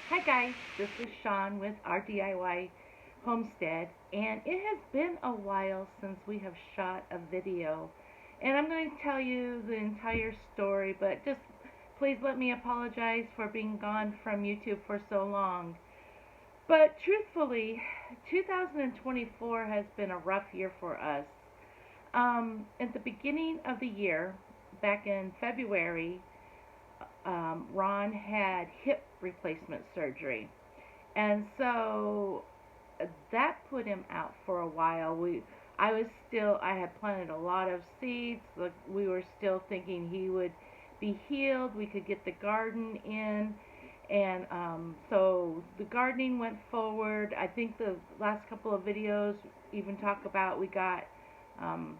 Hi guys, this is Sean with our DIY Homestead, and it has been a while since we have shot a video, and I'm going to tell you the entire story, but just please let me apologize for being gone from YouTube for so long. But truthfully, 2024 has been a rough year for us. At the beginning of the year, back in February, Ron had hip replacement surgery. And so that put him out for a while. I had planted a lot of seeds. We were still thinking he would be healed. We could get the garden in. And so the gardening went forward. I think the last couple of videos even talk about we got um,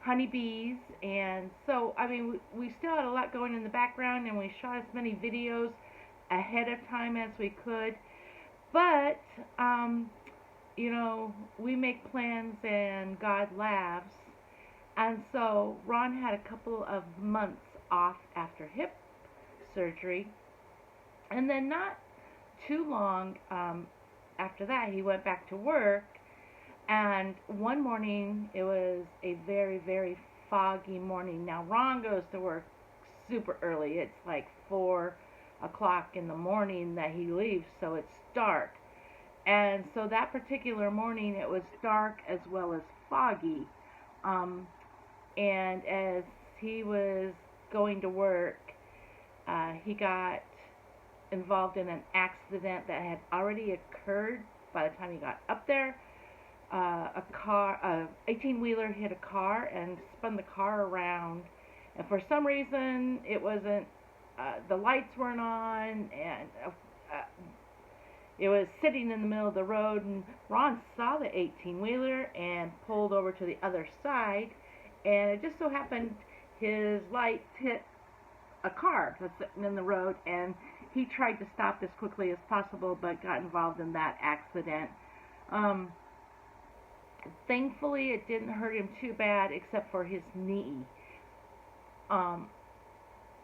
honeybees. And so, I mean, we still had a lot going in the background, and we shot as many videos ahead of time as we could. But, we make plans and God laughs. And so Ron had a couple of months off after hip surgery. And then, not too long after that, he went back to work. And one morning, it was a very, very foggy morning. Now, Ron goes to work super early. It's like 4 o'clock in the morning that he leaves, so it's dark. And so that particular morning, it was dark as well as foggy. Um, and as he was going to work, he got involved in an accident that had already occurred by the time he got up there. A 18-wheeler hit a car and spun the car around. And for some reason, it wasn't, the lights weren't on, and it was sitting in the middle of the road. And Ron saw the 18-wheeler and pulled over to the other side. And it just so happened his lights hit a car that's sitting in the road, and he tried to stop as quickly as possible, but got involved in that accident. Um, Thankfully, it didn't hurt him too bad, except for his knee. Um,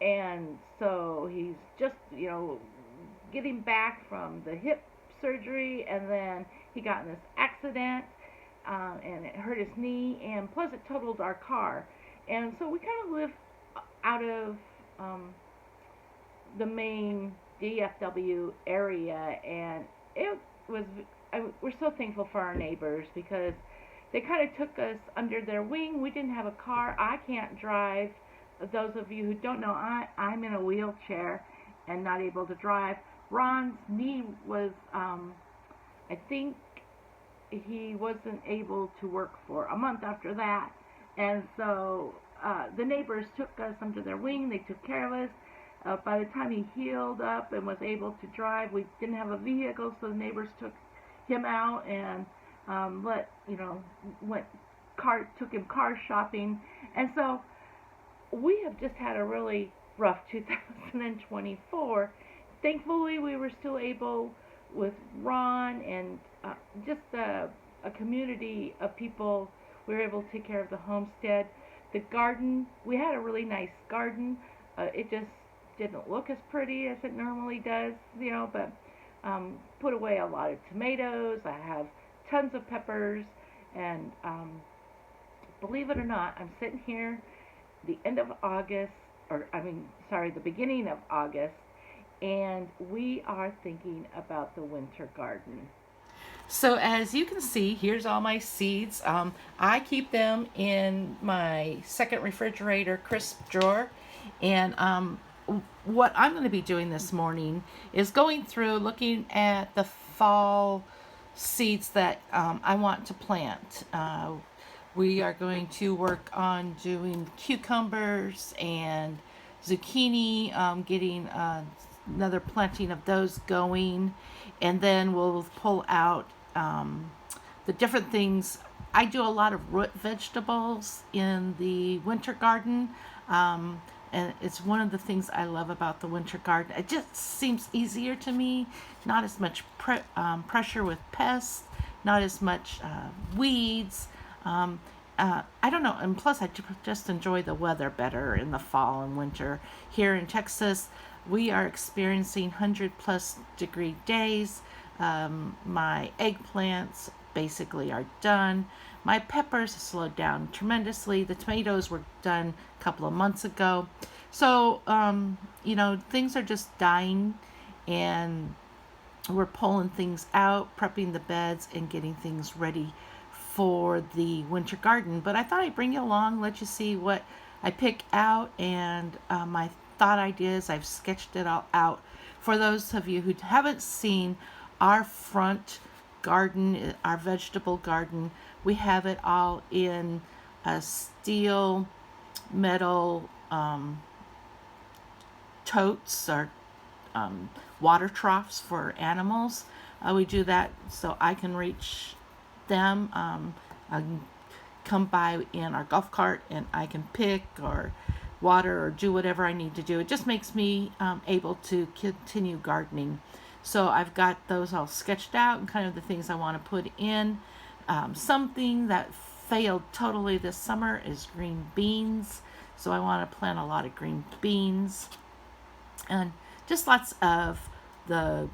and so he's just, getting back from the hip surgery, and then he got in this accident, and it hurt his knee, and plus it totaled our car. And so we kind of live out of the main DFW area, and it was we're so thankful for our neighbors because they kind of took us under their wing. We didn't have a car. I can't drive. Those of you who don't know, I'm in a wheelchair and not able to drive. Ron's knee was, I think he wasn't able to work for a month after that. And so the neighbors took us under their wing. They took care of us. By the time he healed up and was able to drive, we didn't have a vehicle, so the neighbors took him out and took him car shopping. And so we have just had a really rough 2024. Thankfully, we were still able, with Ron and just a community of people, we were able to take care of the homestead. The garden, we had a really nice garden. It just didn't look as pretty as it normally does, but put away a lot of tomatoes. I have tons of peppers, and believe it or not, I'm sitting here the end of August, the beginning of August, and we are thinking about the winter garden. So as you can see, here's all my seeds. I keep them in my second refrigerator crisp drawer, and what I'm going to be doing this morning is going through looking at the fall seeds that I want to plant. We are going to work on doing cucumbers and zucchini, getting another planting of those going, and then we'll pull out the different things. I do a lot of root vegetables in the winter garden. And it's one of the things I love about the winter garden. It just seems easier to me, not as much pressure with pests, not as much weeds. I don't know, and plus I just enjoy the weather better in the fall and winter. Here in Texas, We are experiencing 100+ degree days. My eggplants basically are done. My peppers slowed down tremendously. The tomatoes were done a couple of months ago. So, things are just dying, and we're pulling things out, prepping the beds, and getting things ready for the winter garden. But I thought I'd bring you along, let you see what I pick out, and my thought ideas. I've sketched it all out. For those of you who haven't seen our front garden, our vegetable garden, we have it all in a steel metal totes or water troughs for animals. We do that so I can reach them. I can come by in our golf cart and I can pick or water or do whatever I need to do. It just makes me able to continue gardening. So I've got those all sketched out and kind of the things I want to put in. Something that failed totally this summer is green beans. So I want to plant a lot of green beans and just lots of the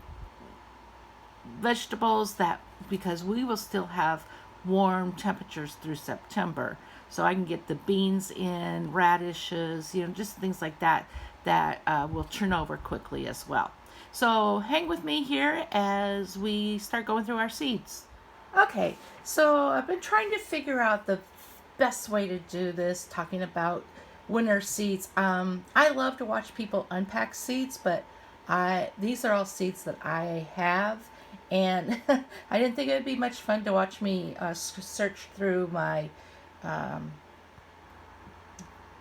vegetables that, because we will still have warm temperatures through September. So I can get the beans in, radishes, just things like that will turn over quickly as well. So hang with me here as we start going through our seeds. Okay, so I've been trying to figure out the best way to do this, talking about winter seeds. I love to watch people unpack seeds, but these are all seeds that I have, and I didn't think it would be much fun to watch me search through my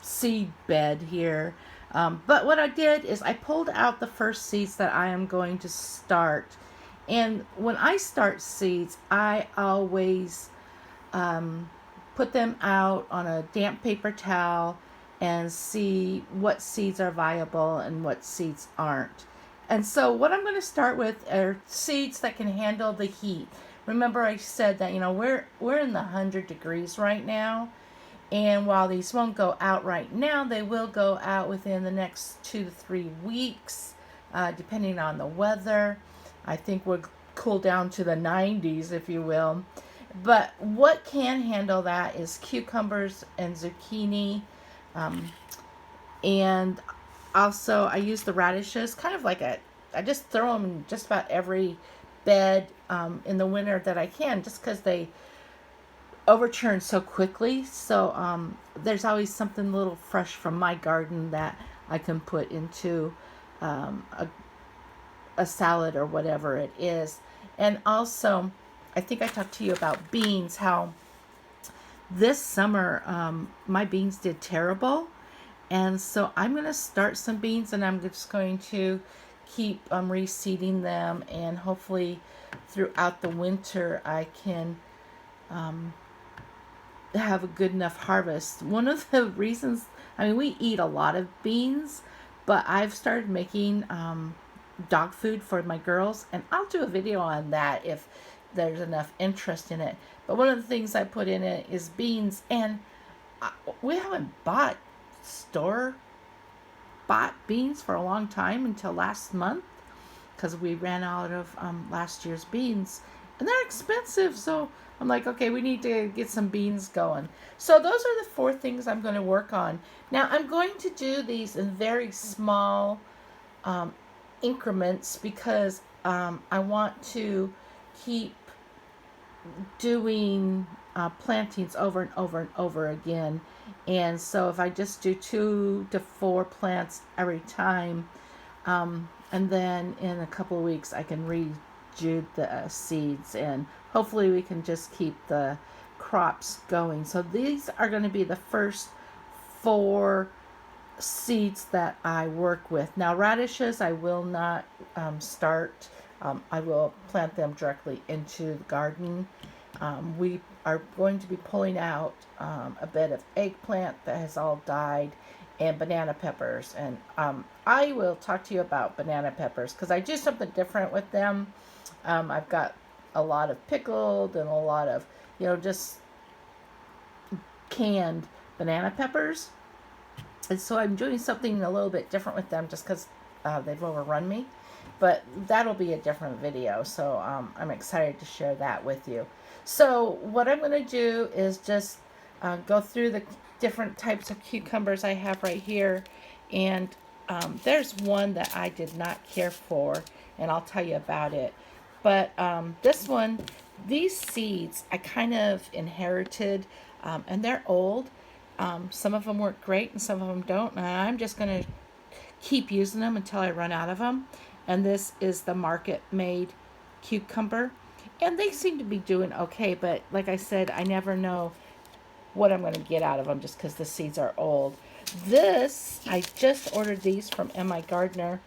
seed bed here. But what I did is I pulled out the first seeds that I am going to start. And when I start seeds, I always put them out on a damp paper towel and see what seeds are viable and what seeds aren't. And so what I'm going to start with are seeds that can handle the heat. Remember I said that, we're in the 100 degrees right now. And while these won't go out right now, they will go out within the next 2 to 3 weeks, depending on the weather. I think we'll cool down to the 90s, if you will. But what can handle that is cucumbers and zucchini. And also I use the radishes, kind of like I just throw them in just about every bed in the winter that I can, just because they overturn so quickly. So there's always something a little fresh from my garden that I can put into a salad or whatever it is. And also, I think I talked to you about beans, how this summer my beans did terrible. And so I'm going to start some beans, and I'm just going to keep reseeding them, and hopefully throughout the winter I can have a good enough harvest. One of the reasons, we eat a lot of beans, but I've started making dog food for my girls, and I'll do a video on that if there's enough interest in it. But one of the things I put in it is beans, and we haven't bought store-bought beans for a long time until last month, because we ran out of last year's beans, and they're expensive. So I'm like, okay, we need to get some beans going. So those are the 4 things I'm going to work on. Now I'm going to do these in very small increments, because I want to keep doing plantings over and over and over again. And so if I just do 2 to 4 plants every time, and then in a couple of weeks I can rejude the seeds, and hopefully we can just keep the crops going. So these are going to be the first 4 seeds that I work with. Now radishes I will not start. I will plant them directly into the garden. We are going to be pulling out a bed of eggplant that has all died, and banana peppers. And I will talk to you about banana peppers, because I do something different with them. I've got a lot of pickled and a lot of, just canned banana peppers. And so I'm doing something a little bit different with them, just because they've overrun me. But that'll be a different video, so I'm excited to share that with you. So what I'm going to do is just go through the different types of cucumbers I have right here. And there's one that I did not care for, and I'll tell you about it. But this one, these seeds, I kind of inherited, and they're old. Some of them work great and some of them don't. And I'm just going to keep using them until I run out of them. And this is the market made cucumber. And they seem to be doing okay, but like I said, I never know what I'm going to get out of them just because the seeds are old. This, I just ordered these from M.I. Gardener,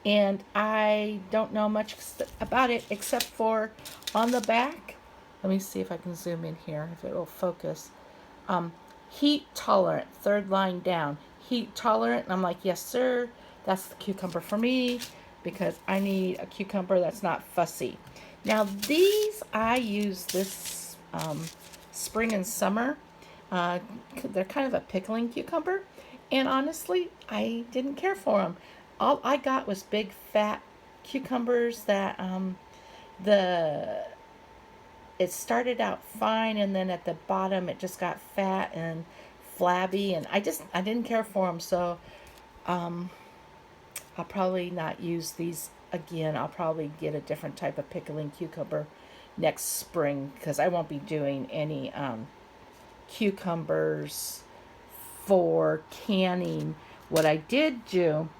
and I don't know much about it except for on the back. Let me see if I can zoom in here, if it will focus. Heat tolerant, third line down. Heat tolerant, and I'm like, yes, sir, that's the cucumber for me because I need a cucumber that's not fussy. Now, these I use this spring and summer. They're kind of a pickling cucumber, and honestly, I didn't care for them. All I got was big fat cucumbers that it started out fine, and then at the bottom it just got fat and flabby, and I didn't care for them. So I'll probably not use these again. I'll probably get a different type of pickling cucumber next spring because I won't be doing any cucumbers for canning. What I did do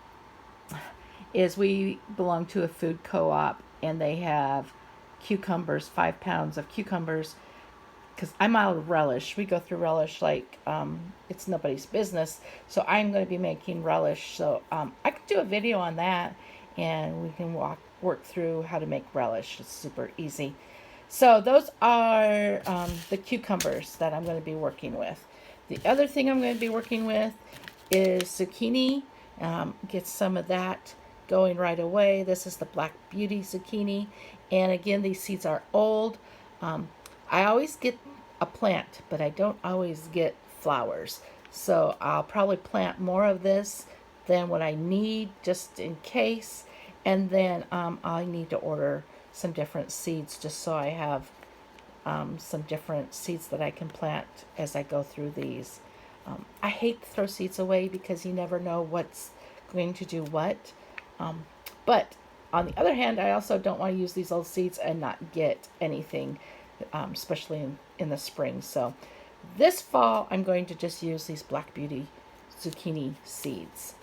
is we belong to a food co-op, and they have cucumbers, 5 pounds of cucumbers, because I'm out of relish. We go through relish like it's nobody's business. So I'm going to be making relish. So I could do a video on that, and we can work through how to make relish. It's super easy. So those are the cucumbers that I'm going to be working with. The other thing I'm going to be working with is zucchini. Get some of that going right away. This is the Black Beauty zucchini. And again, these seeds are old. I always get a plant, but I don't always get flowers. So I'll probably plant more of this than what I need just in case. And then I need to order some different seeds just so I have some different seeds that I can plant as I go through these. I hate to throw seeds away because you never know what's going to do what. But on the other hand, I also don't want to use these old seeds and not get anything, especially in the spring. So this fall, I'm going to just use these Black Beauty zucchini seeds.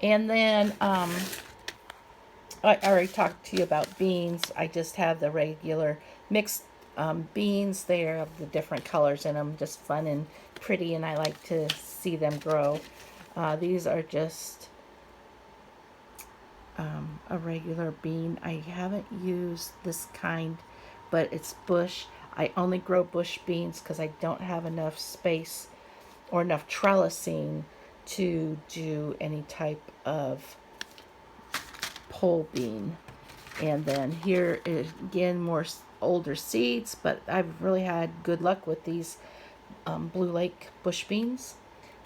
And then I already talked to you about beans. I just have the regular mixed beans. They have the different colors in them, just fun and pretty, and I like to see them grow. These are just a regular bean. I haven't used this kind, but it's bush. I only grow bush beans because I don't have enough space or enough trellising to do any type of pole bean. And then here is again more older seeds, but I've really had good luck with these Blue Lake bush beans.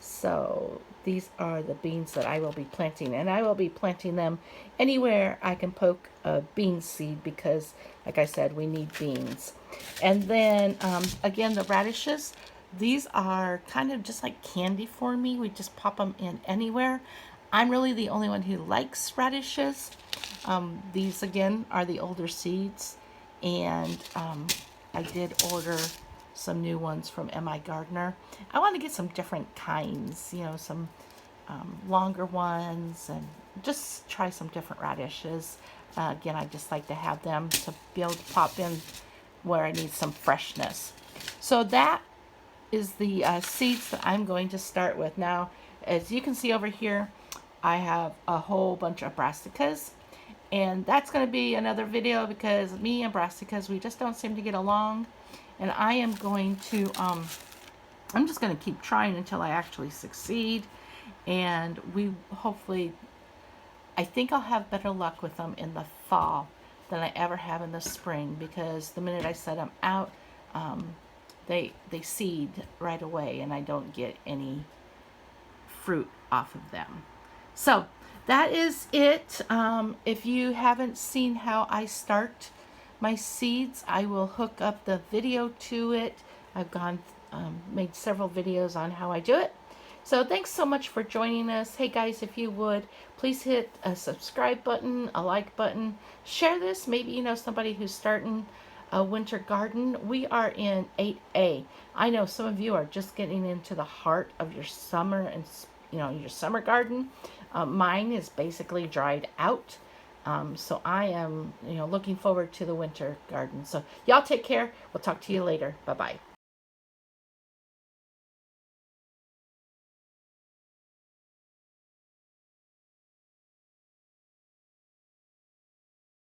So these are the beans that I will be planting, and I will be planting them anywhere I can poke a bean seed because, like I said, we need beans. And then again, the radishes, these are kind of just like candy for me. We just pop them in anywhere. I'm really the only one who likes radishes. These again are the older seeds, and I did order some new ones from M.I. Gardener. I want to get some different kinds, some longer ones, and just try some different radishes. Again, I just like to have them to be able to pop in where I need some freshness. So that is the seeds that I'm going to start with. Now, as you can see over here, I have a whole bunch of brassicas, and that's going to be another video because me and brassicas, we just don't seem to get along. And I am going to, I'm just going to keep trying until I actually succeed. And we hopefully, I think I'll have better luck with them in the fall than I ever have in the spring, because the minute I set them out, they seed right away and I don't get any fruit off of them. So that is it. If you haven't seen how I start my seeds, I will hook up the video to it. I've made several videos on how I do it. So thanks so much for joining us. Hey guys, if you would, please hit a subscribe button, a like button, share this. Maybe you know somebody who's starting a winter garden. We are in 8A. I know some of you are just getting into the heart of your summer and your summer garden. Mine is basically dried out. So I am looking forward to the winter garden. So y'all take care. We'll talk to you later. Bye-bye.